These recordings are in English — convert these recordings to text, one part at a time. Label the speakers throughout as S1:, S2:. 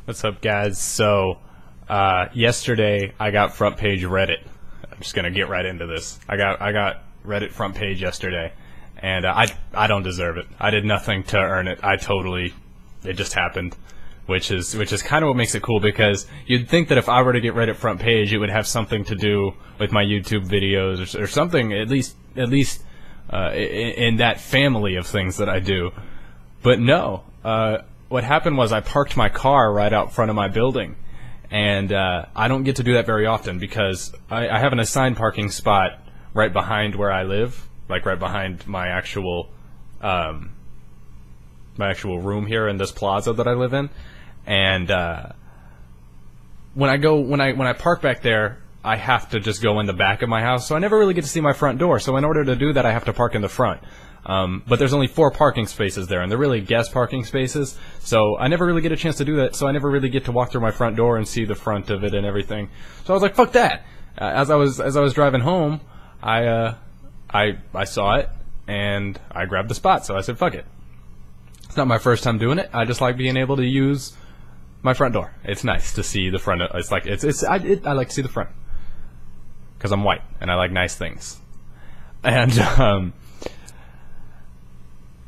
S1: What's up, guys? So, yesterday I got front page Reddit. I'm just gonna get right into this. I got Reddit front page yesterday, and I don't deserve it. I did nothing to earn it. It just happened, which is kind of what makes it cool, because you'd think that if I were to get Reddit front page, it would have something to do with my YouTube videos or something, at least in that family of things that I do. But no. What happened was I parked my car right out front of my building, and I don't get to do that very often because I have an assigned parking spot right behind where I live, like right behind my actual room here in this plaza that I live in. And when I park back there, I have to just go in the back of my house, so I never really get to see my front door. So in order to do that, I have to park in the front. But there's only 4 parking spaces there, and they're really guest parking spaces, so I never really get a chance to do that, so I never really get to walk through my front door and see the front of it and everything. So I was like, fuck that! As I was driving home, I saw it, and I grabbed the spot, so I said, fuck it. It's not my first time doing it. I just like being able to use my front door. It's nice to see the front. I like to see the front, because I'm white, and I like nice things. And,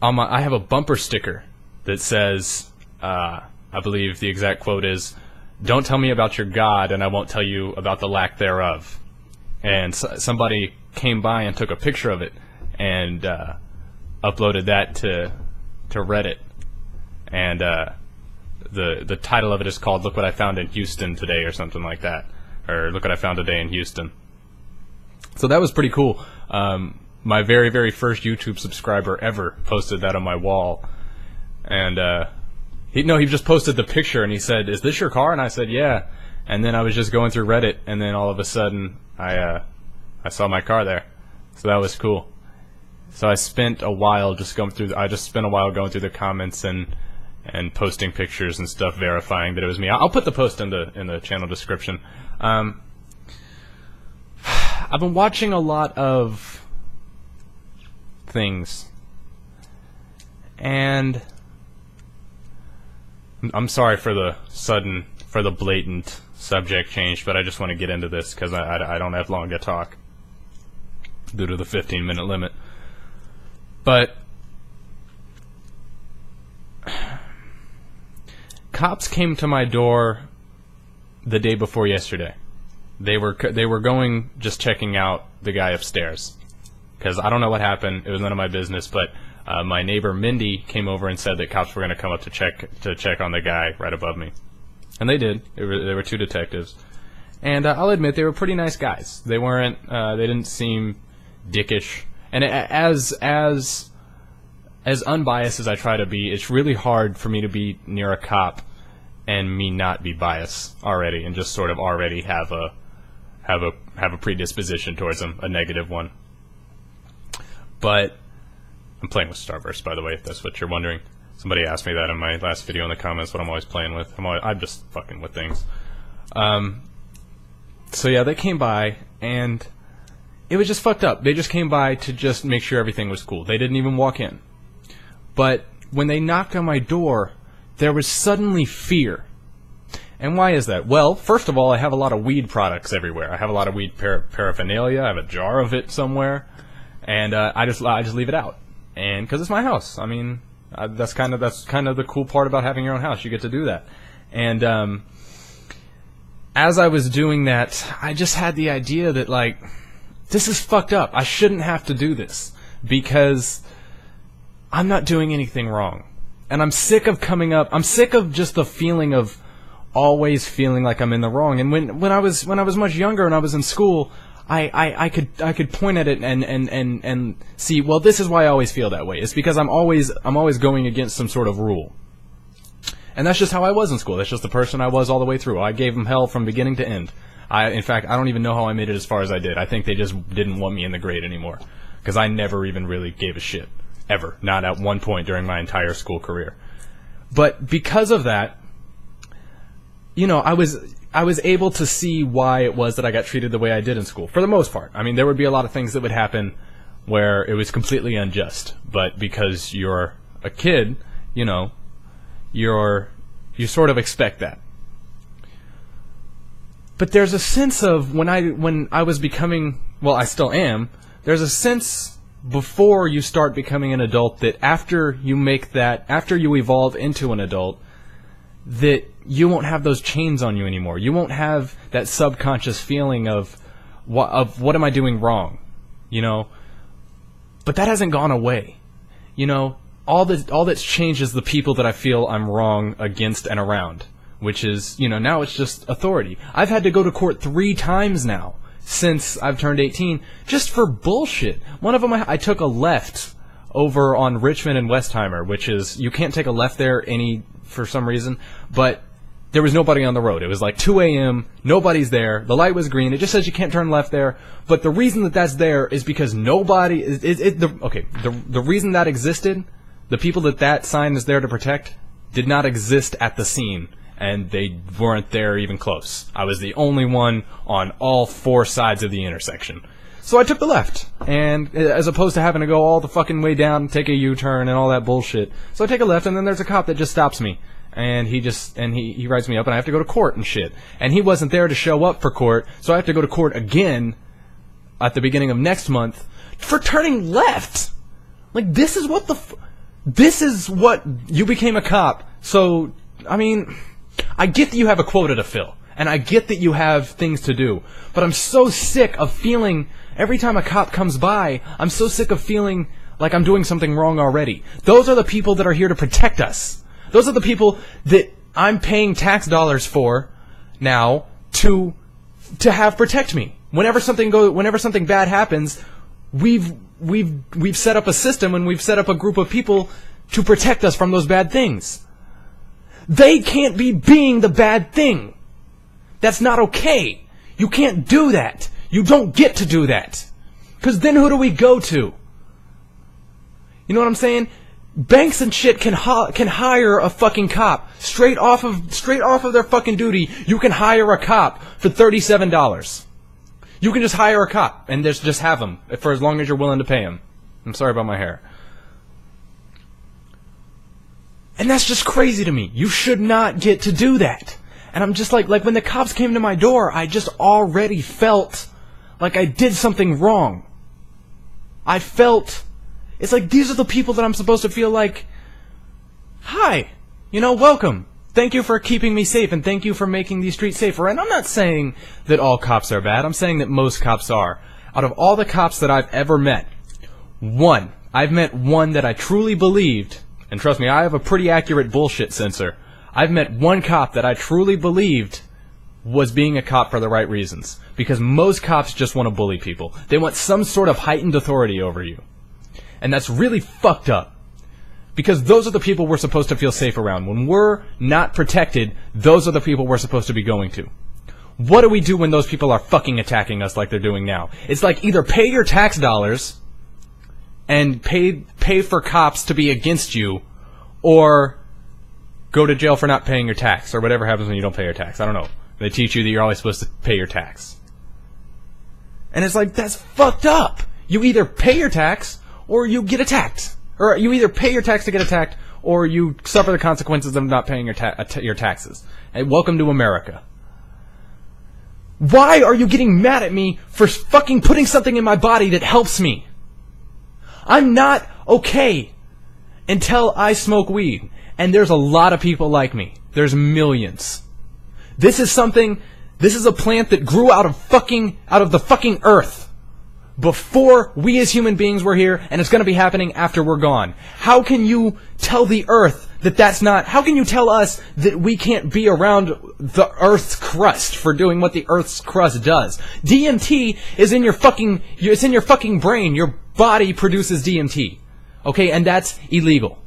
S1: I have a bumper sticker that says, I believe the exact quote is, "Don't tell me about your God, and I won't tell you about the lack thereof." And somebody came by and took a picture of it and uploaded that to Reddit. And the title of it is called "Look What I Found in Houston Today" or something like that, or "Look What I Found Today in Houston." So that was pretty cool. My very, very first YouTube subscriber ever posted that on my wall. And, he just posted the picture, and he said, "Is this your car?" And I said, "Yeah." And then I was just going through Reddit, and then all of a sudden, I saw my car there. So that was cool. So I spent a while going through the comments and posting pictures and stuff, verifying that it was me. I'll put the post in the channel description. I've been watching a lot of things, and I'm sorry for the blatant subject change, but I just want to get into this because I don't have long to talk due to the 15-minute limit. But cops came to my door the day before yesterday. They were going, just checking out the guy upstairs, because I don't know what happened. It was none of my business, but my neighbor Mindy came over and said that cops were going to come up to check on the guy right above me, and they did. There were 2 detectives, and I'll admit they were pretty nice guys. They weren't. They didn't seem dickish. And as unbiased as I try to be, it's really hard for me to be near a cop and me not be biased already, and just sort of already have a predisposition towards them, a negative one. But I'm playing with Starburst, by the way, if that's what you're wondering. Somebody asked me that in my last video in the comments, what I'm always playing with. I'm just fucking with things. So yeah, they came by, and it was just fucked up. They just came by to just make sure everything was cool. They didn't even walk in. But when they knocked on my door, there was suddenly fear. And why is that? Well, first of all, I have a lot of weed products everywhere. I have a lot of weed paraphernalia. I have a jar of it somewhere. And I just leave it out, and because it's my house. I mean, that's kind of the cool part about having your own house. You get to do that. And as I was doing that, I just had the idea that, like, this is fucked up. I shouldn't have to do this because I'm not doing anything wrong, and I'm sick of just the feeling of always feeling like I'm in the wrong. And when I was much younger and I was in school, I could point at it and see, well, this is why I always feel that way. It's because I'm always going against some sort of rule. And that's just how I was in school. That's just the person I was all the way through. I gave them hell from beginning to end. In fact, I don't even know how I made it as far as I did. I think they just didn't want me in the grade anymore, because I never even really gave a shit. Ever. Not at one point during my entire school career. But because of that, I was able to see why it was that I got treated the way I did in school, for the most part. I mean, there would be a lot of things that would happen where it was completely unjust, but because you're a kid, you sort of expect that. But there's a sense of when I was becoming, well, I still am, there's a sense before you start becoming an adult that after you evolve into an adult, that you won't have those chains on you anymore. You won't have that subconscious feeling of what am I doing wrong, you know? But that hasn't gone away. You know, all that's changed is the people that I feel I'm wrong against and around, which is, you know, now it's just authority. I've had to go to court 3 times now since I've turned 18 just for bullshit. One of them I took a left over on Richmond and Westheimer, which is, you can't take a left there for some reason, but there was nobody on the road. It was like 2 a.m., nobody's there, the light was green, it just says you can't turn left there, but the reason that that's there is because nobody, the reason that existed, the people that sign is there to protect, did not exist at the scene, and they weren't there even close. I was the only one on all 4 sides of the intersection. So I took the left, and as opposed to having to go all the fucking way down, take a U-turn and all that bullshit. So I take a left, and then there's a cop that just stops me. And he writes me up, and I have to go to court and shit. And he wasn't there to show up for court, so I have to go to court again at the beginning of next month for turning left. Like, this is what you became a cop. So, I mean, I get that you have a quota to fill, and I get that you have things to do, but I'm so sick of feeling, every time a cop comes by, I'm so sick of feeling like I'm doing something wrong already. Those are the people that are here to protect us. Those are the people that I'm paying tax dollars for now to have protect me. Whenever something bad happens, we've set up a system and we've set up a group of people to protect us from those bad things. They can't be being the bad thing. That's not okay. You can't do that. You don't get to do that. Because then who do we go to? You know what I'm saying? Banks and shit can hire a fucking cop straight off of their fucking duty. You can hire a cop for $37. You can just hire a cop and just have him for as long as you're willing to pay him. I'm sorry about my hair. And that's just crazy to me. You should not get to do that. And I'm just like when the cops came to my door, I just already felt like I did something wrong. I felt, it's like these are the people that I'm supposed to feel like, hi, you know, welcome. Thank you for keeping me safe, and thank you for making these streets safer. And I'm not saying that all cops are bad. I'm saying that most cops are. Out of all the cops that I've ever met, I've met one that I truly believed, and trust me, I have a pretty accurate bullshit sensor. I've met one cop that I truly believed was being a cop for the right reasons. Because most cops just want to bully people. They want some sort of heightened authority over you. And that's really fucked up. Because those are the people we're supposed to feel safe around. When we're not protected, those are the people we're supposed to be going to. What do we do when those people are fucking attacking us like they're doing now? It's like either pay your tax dollars and pay for cops to be against you, or go to jail for not paying your tax, or whatever happens when you don't pay your tax. I don't know. They teach you that you're always supposed to pay your tax. And it's like, that's fucked up. You either pay your tax, or you get attacked. Or you either pay your tax to get attacked, or you suffer the consequences of not paying your taxes. And welcome to America. Why are you getting mad at me for fucking putting something in my body that helps me? I'm not okay until I smoke weed. And there's a lot of people like me. There's millions. This is a plant that grew out of the fucking earth before we as human beings were here, and it's going to be happening after we're gone. How can you tell the earth that that's not, how can you tell us that we can't be around the earth's crust for doing what the earth's crust does? DMT is in your fucking brain. Your body produces DMT. Okay, and that's illegal.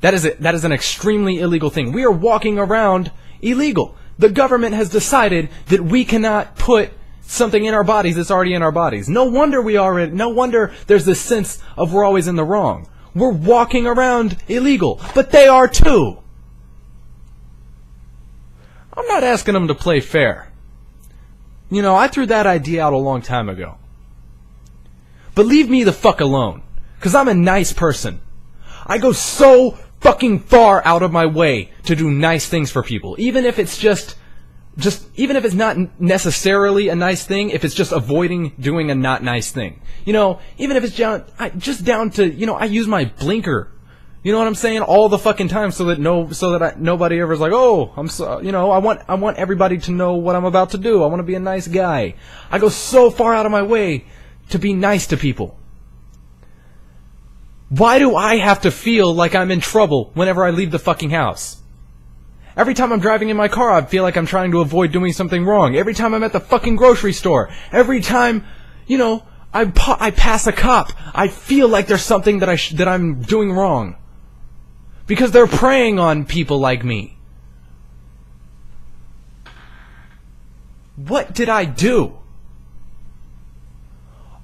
S1: That is an extremely illegal thing. We are walking around illegal. The government has decided that we cannot put something in our bodies that's already in our bodies. No wonder there's this sense of we're always in the wrong. We're walking around illegal, but they are too. I'm not asking them to play fair. You know, I threw that idea out a long time ago. But leave me the fuck alone, because I'm a nice person. I go so fucking far out of my way to do nice things for people, even if it's just Just, even if it's not necessarily a nice thing, if it's just avoiding doing a not nice thing. You know, even if it's just down to, you know, I use my blinker. You know what I'm saying? All the fucking time so that nobody ever is like, oh, you know, I want everybody to know what I'm about to do. I want to be a nice guy. I go so far out of my way to be nice to people. Why do I have to feel like I'm in trouble whenever I leave the fucking house? Every time I'm driving in my car, I feel like I'm trying to avoid doing something wrong. Every time I'm at the fucking grocery store. Every time, you know, I pass a cop, I feel like there's something that I'm doing wrong. Because they're preying on people like me. What did I do?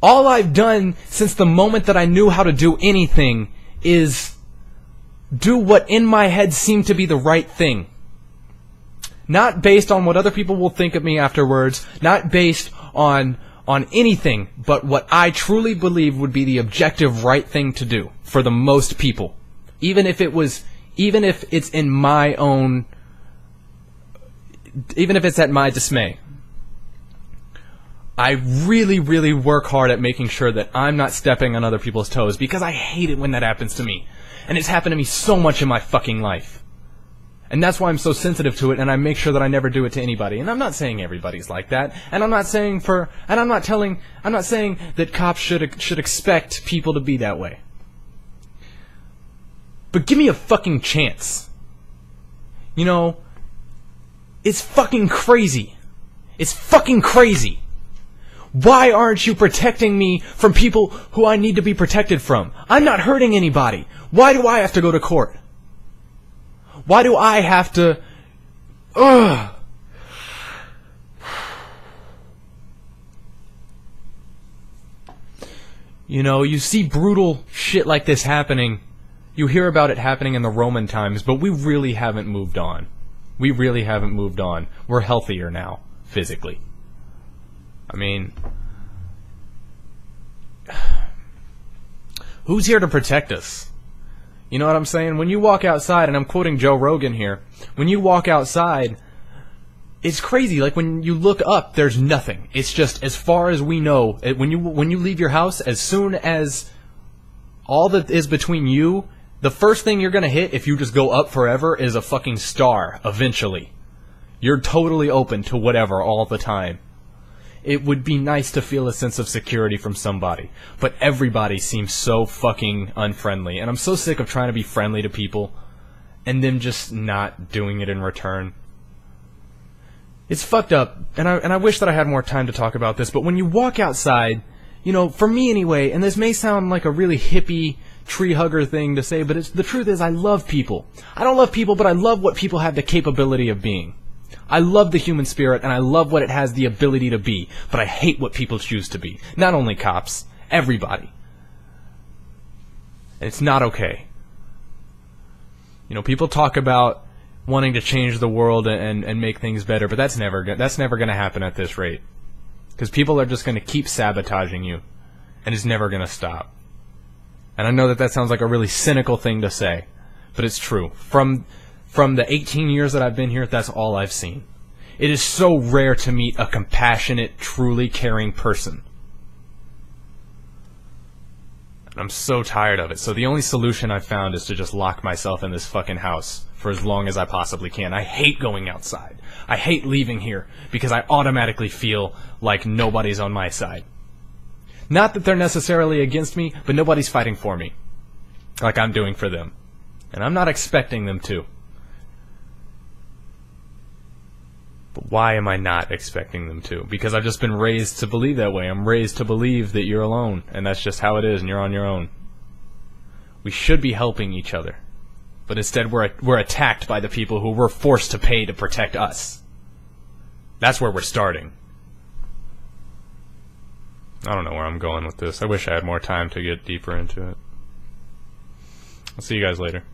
S1: All I've done since the moment that I knew how to do anything is do what in my head seemed to be the right thing. Not based on what other people will think of me afterwards, not based on anything, but what I truly believe would be the objective right thing to do for the most people. Even if it's in my own, even if it's at my dismay. I really, really work hard at making sure that I'm not stepping on other people's toes, because I hate it when that happens to me. And it's happened to me so much in my fucking life. And that's why I'm so sensitive to it, and I make sure that I never do it to anybody. And I'm not saying everybody's like that, and I'm not saying that cops should expect people to be that way. But give me a fucking chance. You know, it's fucking crazy. It's fucking crazy. Why aren't you protecting me from people who I need to be protected from? I'm not hurting anybody. Why do I have to go to court? Why do I have to... Ugh. You know, you see brutal shit like this happening. You hear about it happening in the Roman times, but we really haven't moved on. We really haven't moved on. We're healthier now, physically. I mean... Who's here to protect us? You know what I'm saying? When you walk outside, and I'm quoting Joe Rogan here, when you walk outside, it's crazy. Like, when you look up, there's nothing. It's just, as far as we know, when you leave your house, as soon as all that is between you, the first thing you're gonna hit, if you just go up forever, is a fucking star, eventually. You're totally open to whatever all the time. It would be nice to feel a sense of security from somebody, but everybody seems so fucking unfriendly, and I'm so sick of trying to be friendly to people and them just not doing it in return. It's fucked up, and I wish that I had more time to talk about this, but when you walk outside, you know, for me anyway, and this may sound like a really hippie tree hugger thing to say, but the truth is I love people. I don't love people, but I love what people have the capability of being. I love the human spirit, and I love what it has the ability to be, but I hate what people choose to be. Not only cops, everybody. And it's not okay. You know, people talk about wanting to change the world and make things better, but that's never going to happen at this rate. Because people are just going to keep sabotaging you, and it's never going to stop. And I know that sounds like a really cynical thing to say, but it's true. From the 18 years that I've been here, that's all I've seen. It is so rare to meet a compassionate, truly caring person. And I'm so tired of it. So the only solution I've found is to just lock myself in this fucking house for as long as I possibly can. I hate going outside. I hate leaving here because I automatically feel like nobody's on my side. Not that they're necessarily against me, but nobody's fighting for me like I'm doing for them. And I'm not expecting them to. But why am I not expecting them to? Because I've just been raised to believe that way. I'm raised to believe that you're alone, and that's just how it is, and you're on your own. We should be helping each other. But instead we're attacked by the people who we're forced to pay to protect us. That's where we're starting. I don't know where I'm going with this. I wish I had more time to get deeper into it. I'll see you guys later.